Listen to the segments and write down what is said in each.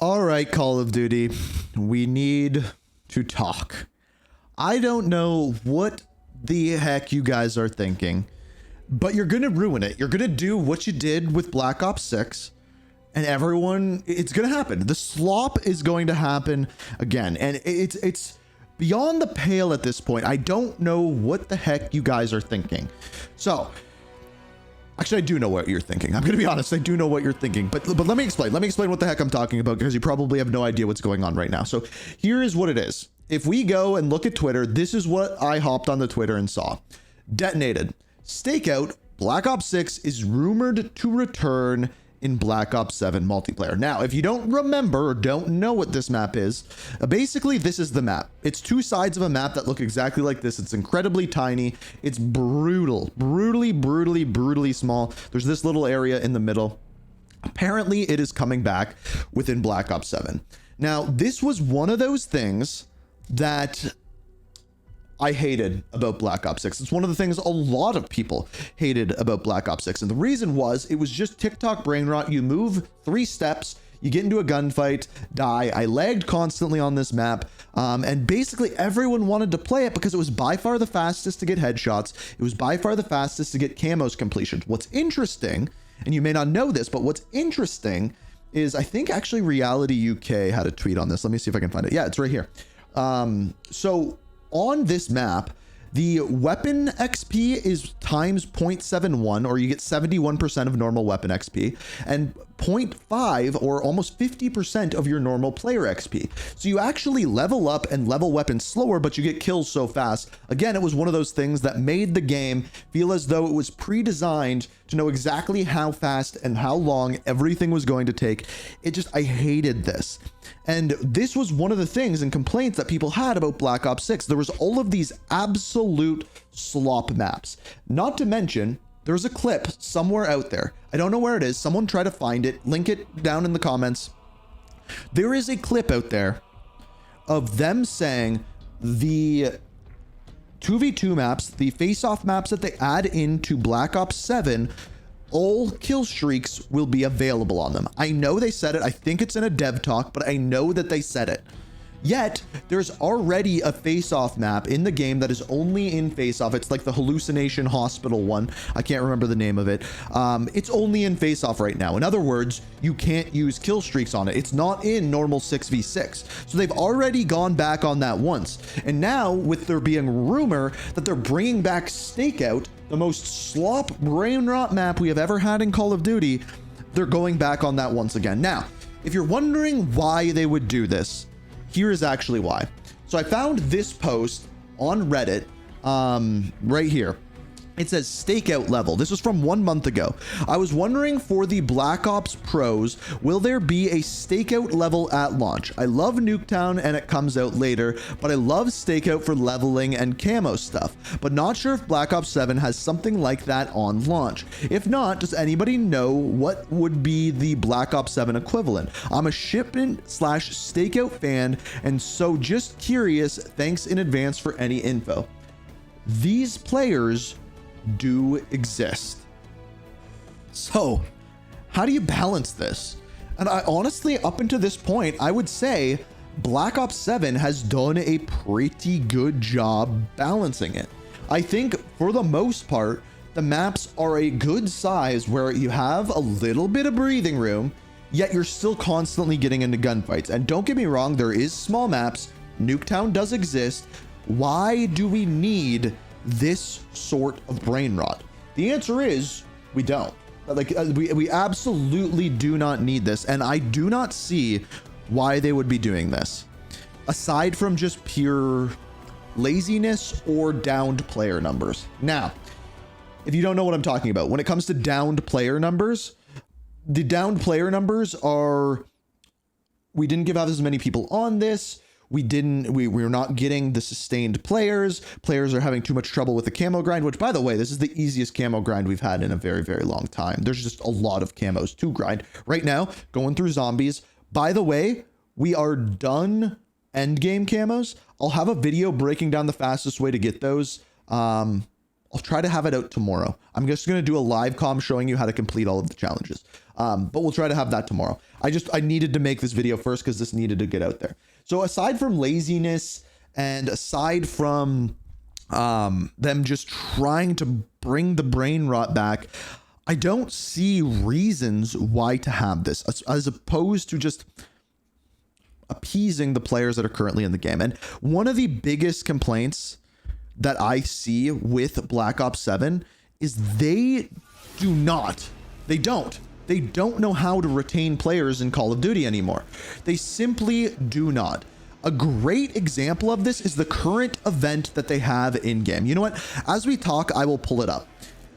All right, Call of Duty, we need to talk. I don't know what the heck you guys are thinking, but you're going to ruin it. You're going to do what you did with Black Ops 6, and everyone, it's going to happen. The slop is going to happen again, and it's beyond the pale at this point. I don't know what the heck you guys are thinking. So, actually, I do know what you're thinking. I'm going to be honest. I do know what you're thinking, but let me explain. Let me explain what the heck I'm talking about, because you probably have no idea what's going on right now. So here is what it is. If we go and look at Twitter, this is what I hopped on the Twitter and saw. Detonated. Stakeout Black Ops 6 is rumored to return in Black Ops 7 multiplayer. Now, if you don't remember or don't know what this map is, basically this is the map. It's two sides of a map that look exactly like this. It's incredibly tiny. It's brutally small. There's this little area in the middle. Apparently it is coming back within Black Ops 7. Now, this was one of those things that I hated about Black Ops 6. It's one of the things a lot of people hated about Black Ops 6. And the reason was it was just TikTok brain rot. You move 3 steps, you get into a gunfight, die. I lagged constantly on this map. And basically everyone wanted to play it because it was by far the fastest to get headshots. It was by far the fastest to get camos completions. What's interesting, and you may not know this, but what's interesting is I think actually Reality UK had a tweet on this. Let me see if I can find it. Yeah, it's right here. So on this map, the weapon XP is times 0.71, or you get 71% of normal weapon XP, and 0.5 or almost 50% of your normal player XP. So you actually level up and level weapons slower, but you get kills so fast. Again, it was one of those things that made the game feel as though it was pre-designed to know exactly how fast and how long everything was going to take. I hated this. And this was one of the things and complaints that people had about Black Ops 6. There was all of these absolute slop maps. Not to mention, there's a clip somewhere out there. I don't know where it is. Someone try to find it. Link it down in the comments. There is a clip out there of them saying the 2v2 maps, the face-off maps that they add into Black Ops 7, all kill streaks will be available on them. I know they said it. I think it's in a dev talk, but I know that they said it. Yet, there's already a face-off map in the game that is only in face-off. It's like the Hallucination Hospital one. I can't remember the name of it. It's only in face-off right now. In other words, you can't use kill streaks on it. It's not in normal 6v6. So they've already gone back on that once. And now, with there being rumor that they're bringing back Stakeout, the most slop brain rot map we have ever had in Call of Duty, they're going back on that once again. Now, if you're wondering why they would do this, here is actually why. So I found this post on Reddit right here. It says stakeout level. This was from 1 month ago. I was wondering for the Black Ops pros, will there be a stakeout level at launch? I love Nuketown and it comes out later, but I love stakeout for leveling and camo stuff, but not sure if Black Ops 7 has something like that on launch. If not, does anybody know what would be the Black Ops 7 equivalent? I'm a shipment / stakeout fan, and so just curious. Thanks in advance for any info. These players do exist. So how do you balance this? And I honestly, up until this point, I would say Black Ops 7 has done a pretty good job balancing it. I think for the most part, the maps are a good size where you have a little bit of breathing room, yet you're still constantly getting into gunfights. And don't get me wrong, there is small maps. Nuketown does exist. Why do we need this sort of brain rot? The answer is we don't. Like we absolutely do not need this, and I do not see why they would be doing this aside from just pure laziness or downed player numbers. Now, if you don't know what I'm talking about, when it comes to downed player numbers, the downed player numbers are, we didn't give out as many people on this. We're not getting the sustained players. Players are having too much trouble with the camo grind, which, by the way, this is the easiest camo grind we've had in a very, very long time. There's just a lot of camos to grind. Right now, going through zombies. By the way, we are done endgame camos. I'll have a video breaking down the fastest way to get those. I'll try to have it out tomorrow. I'm just going to do a live comm showing you how to complete all of the challenges. But we'll try to have that tomorrow. I needed to make this video first because this needed to get out there. So aside from laziness and aside from them just trying to bring the brain rot back, I don't see reasons why to have this as opposed to just appeasing the players that are currently in the game. And one of the biggest complaints that I see with Black Ops 7 is they don't know how to retain players in Call of Duty anymore. They simply do not. A great example of this is the current event that they have in game. You know what? As we talk, I will pull it up.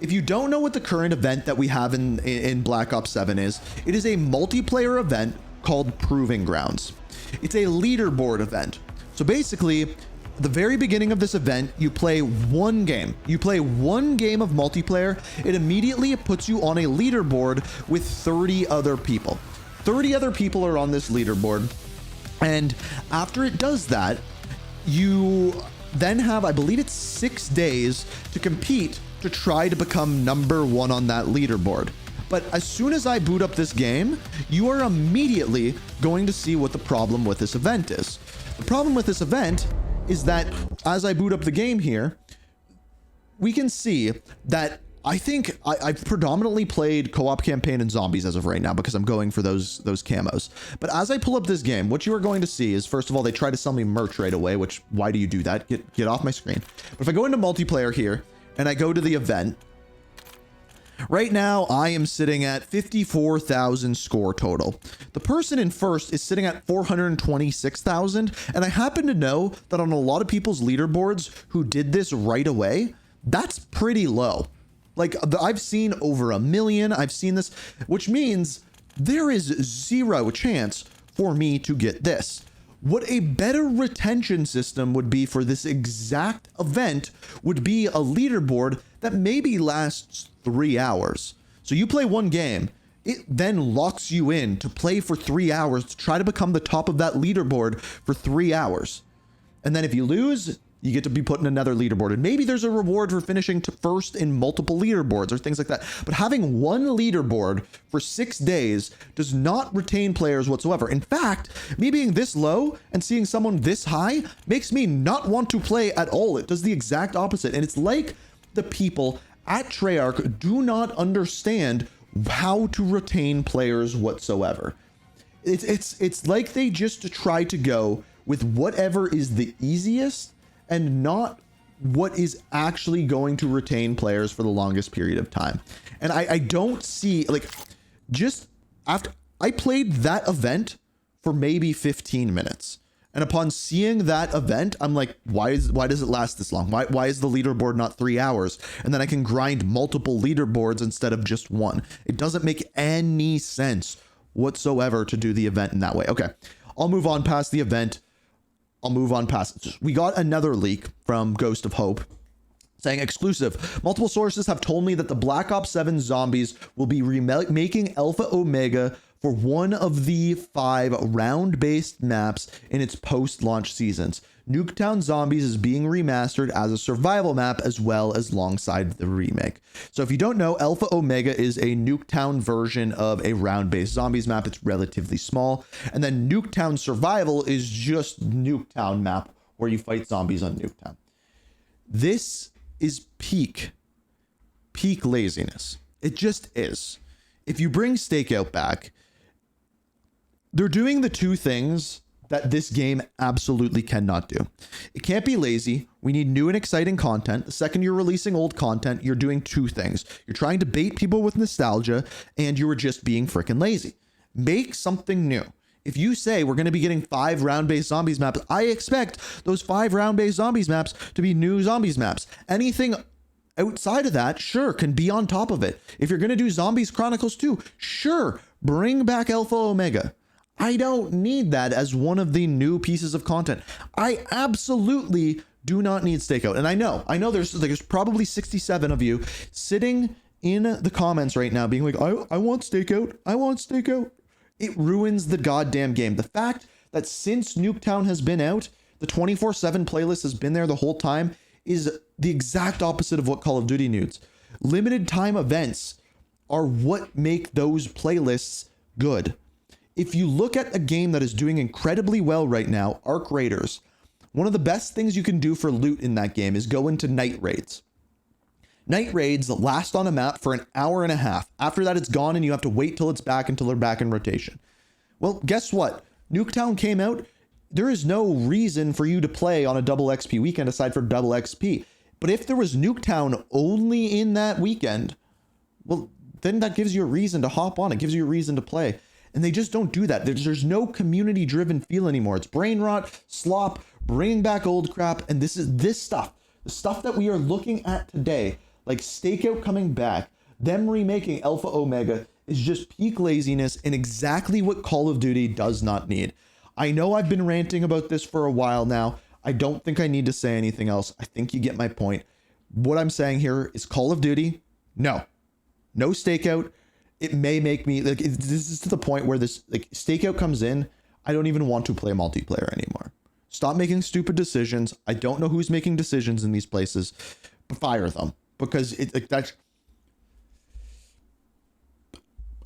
If you don't know what the current event that we have in Black Ops 7 is, it is a multiplayer event called Proving Grounds. It's a leaderboard event. So basically, at the very beginning of this event, you play one game. You play one game of multiplayer. It immediately puts you on a leaderboard with 30 other people. 30 other people are on this leaderboard. And after it does that, you then have, I believe it's 6 days to compete to try to become #1 on that leaderboard. But as soon as I boot up this game, you are immediately going to see what the problem with this event is. The problem with this event is that as I boot up the game here, we can see that I think I've predominantly played co-op campaign and zombies as of right now because I'm going for those camos. But as I pull up this game, what you are going to see is, first of all, they try to sell me merch right away, which, why do you do that? Get off my screen. But if I go into multiplayer here and I go to the event, right now I am sitting at 54,000 score total. The person in first is sitting at 426,000. And I happen to know that on a lot of people's leaderboards who did this right away, that's pretty low. Like, I've seen over 1 million. I've seen this, which means there is zero chance for me to get this. What a better retention system would be for this exact event would be a leaderboard that maybe lasts 3 hours. So you play one game, it then locks you in to play for 3 hours to try to become the top of that leaderboard for 3 hours. And then if you lose, you get to be put in another leaderboard. And maybe there's a reward for finishing to first in multiple leaderboards or things like that. But having one leaderboard for 6 days does not retain players whatsoever. In fact, me being this low and seeing someone this high makes me not want to play at all. It does the exact opposite. And it's like the people at Treyarch do not understand how to retain players whatsoever. It's like they just try to go with whatever is the easiest and not what is actually going to retain players for the longest period of time. And I don't see, like, just after I played that event for maybe 15 minutes. And upon seeing that event, I'm like, why does it last this long? Why is the leaderboard not 3 hours? And then I can grind multiple leaderboards instead of just one. It doesn't make any sense whatsoever to do the event in that way. Okay, I'll move on past the event. I'll move on past it. We got another leak from Ghost of Hope saying exclusive. Multiple sources have told me that the Black Ops 7 zombies will be remaking Alpha Omega for one of the 5 round-based maps in its post-launch seasons. Nuketown Zombies is being remastered as a survival map as well as alongside the remake. So if you don't know, Alpha Omega is a Nuketown version of a round-based zombies map. It's relatively small. And then Nuketown Survival is just Nuketown map where you fight zombies on Nuketown. This is peak laziness. It just is. If you bring Stakeout back, they're doing the two things that this game absolutely cannot do. It can't be lazy. We need new and exciting content. The second you're releasing old content, you're doing two things. You're trying to bait people with nostalgia, and you are just being freaking lazy. Make something new. If you say we're going to be getting 5 round-based zombies maps, I expect those 5 round-based zombies maps to be new zombies maps. Anything outside of that, sure, can be on top of it. If you're going to do Zombies Chronicles 2, sure, bring back Alpha Omega. I don't need that as one of the new pieces of content. I absolutely do not need Stakeout. And I know there's probably 67 of you sitting in the comments right now being like, I want Stakeout. I want Stakeout. It ruins the goddamn game. The fact that since Nuketown has been out, the 24/7 playlist has been there the whole time is the exact opposite of what Call of Duty needs. Limited time events are what make those playlists good. If you look at a game that is doing incredibly well right now, Arc Raiders, one of the best things you can do for loot in that game is go into night raids. Night raids last on a map for an hour and a half. After that, it's gone and you have to wait till it's back until they're back in rotation. Well, guess what? Nuketown came out. There is no reason for you to play on a double XP weekend aside for double XP. But if there was Nuketown only in that weekend, well, then that gives you a reason to hop on. It gives you a reason to play. And they just don't do that. There's no community-driven feel anymore. It's brain rot, slop, bringing back old crap. And this stuff, the stuff that we are looking at today, like Stakeout coming back, them remaking Alpha Omega, is just peak laziness and exactly what Call of Duty does not need. I know I've been ranting about this for a while now. I don't think I need to say anything else. I think you get my point. What I'm saying here is Call of Duty, no Stakeout. It may make me like, this is to the point where this like Stakeout comes in. I don't even want to play multiplayer anymore. Stop making stupid decisions. I don't know who's making decisions in these places, but fire them, because it like that's,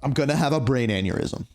I'm gonna have a brain aneurysm.